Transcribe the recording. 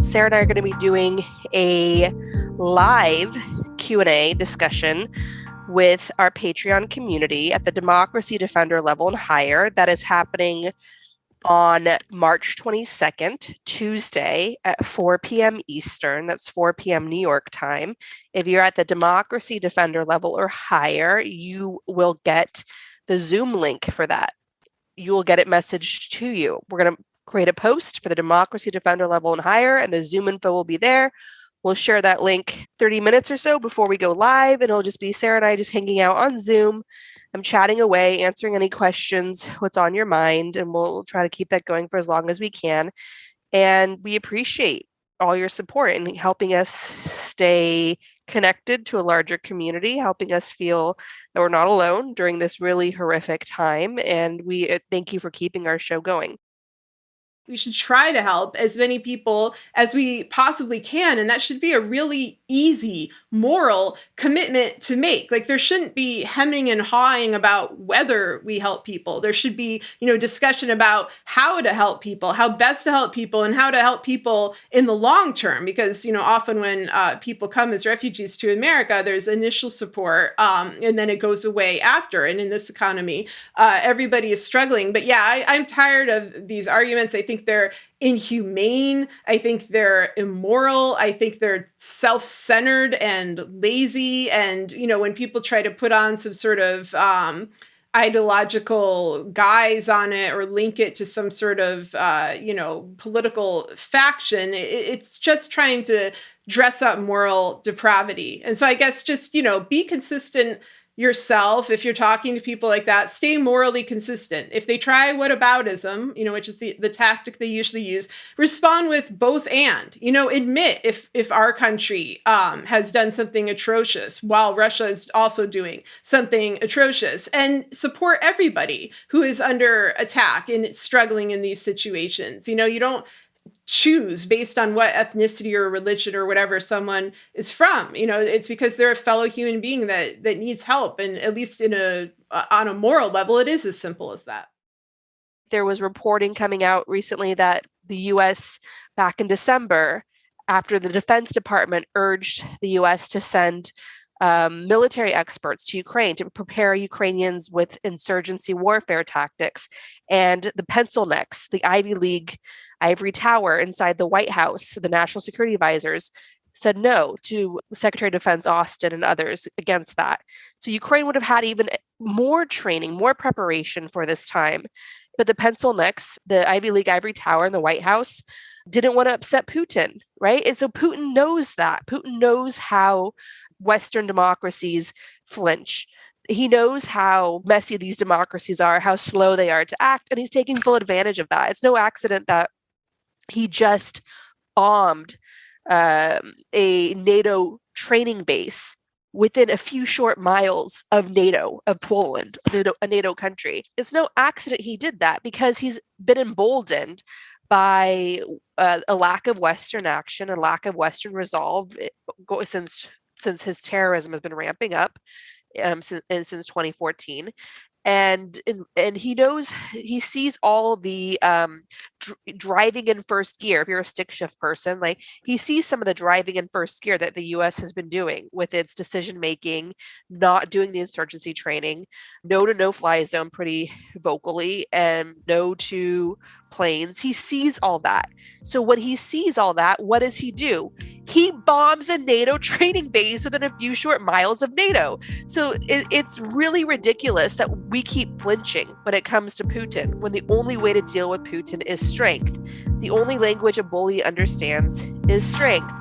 Sarah and I are going to be doing a live Q&A discussion with our Patreon community at the Democracy Defender level and higher. That is happening on March 22nd, Tuesday at 4 p.m. Eastern. That's 4 p.m. New York time. If you're at the Democracy Defender level or higher, you will get the Zoom link for that. You will get it messaged to you. We're going to create a post for the Democracy Defender level and higher, and the Zoom info will be there. We'll share that link 30 minutes or so before we go live, and it'll just be Sarah and I just hanging out on Zoom. I'm chatting away, answering any questions, what's on your mind, and we'll try to keep that going for as long as we can. And we appreciate all your support in helping us stay connected to a larger community, helping us feel that we're not alone during this really horrific time. And we thank you for keeping our show going. We should try to help as many people as we possibly can. And that should be a really easy moral commitment to make. Like, there shouldn't be hemming and hawing about whether we help people. There should be, discussion about how to help people, how best to help people, and how to help people in the long term. Because, often when people come as refugees to America, there's initial support and then it goes away after. And in this economy, everybody is struggling. But yeah, I'm tired of these arguments. I think they're inhumane. I think they're immoral. I think they're self-centered and lazy. And, when people try to put on some sort of ideological guise on it or link it to some sort of, political faction, it's just trying to dress up moral depravity. And so I guess just, be consistent yourself. If you're talking to people like that, stay morally consistent. If they try whataboutism, which is the tactic they usually use, respond with both and, admit if our country has done something atrocious while Russia is also doing something atrocious, and support everybody who is under attack and struggling in these situations. You don't choose based on what ethnicity or religion or whatever someone is from. It's because they're a fellow human being that needs help. And at least on a moral level, it is as simple as that. There was reporting coming out recently that the U.S. back in December, after the Defense Department urged the U.S. to send military experts to Ukraine to prepare Ukrainians with insurgency warfare tactics, and the pencil necks, the Ivy League ivory tower inside the White House, the national security advisors, said no to Secretary of Defense Austin and others against that. So Ukraine would have had even more training, more preparation for this time. But the pencil necks, the Ivy League ivory tower and the White House didn't want to upset Putin, right? And so Putin knows that. Putin knows how Western democracies flinch. He knows how messy these democracies are, how slow they are to act, and he's taking full advantage of that. It's no accident that he just bombed a NATO training base within a few short miles of NATO, of Poland, a NATO country. It's no accident he did that, because he's been emboldened by a lack of Western action, a lack of Western resolve since his terrorism has been ramping up since 2014. And he knows, he sees all the driving in first gear. If you're a stick shift person, like, he sees some of the driving in first gear that the U.S. has been doing with its decision making, not doing the insurgency training, no to no-fly zone pretty vocally, and no to planes. He sees all that. So when he sees all that, what does he do? He bombs a NATO training base within a few short miles of NATO. So it's really ridiculous that we keep flinching when it comes to Putin, when the only way to deal with Putin is strength. The only language a bully understands is strength.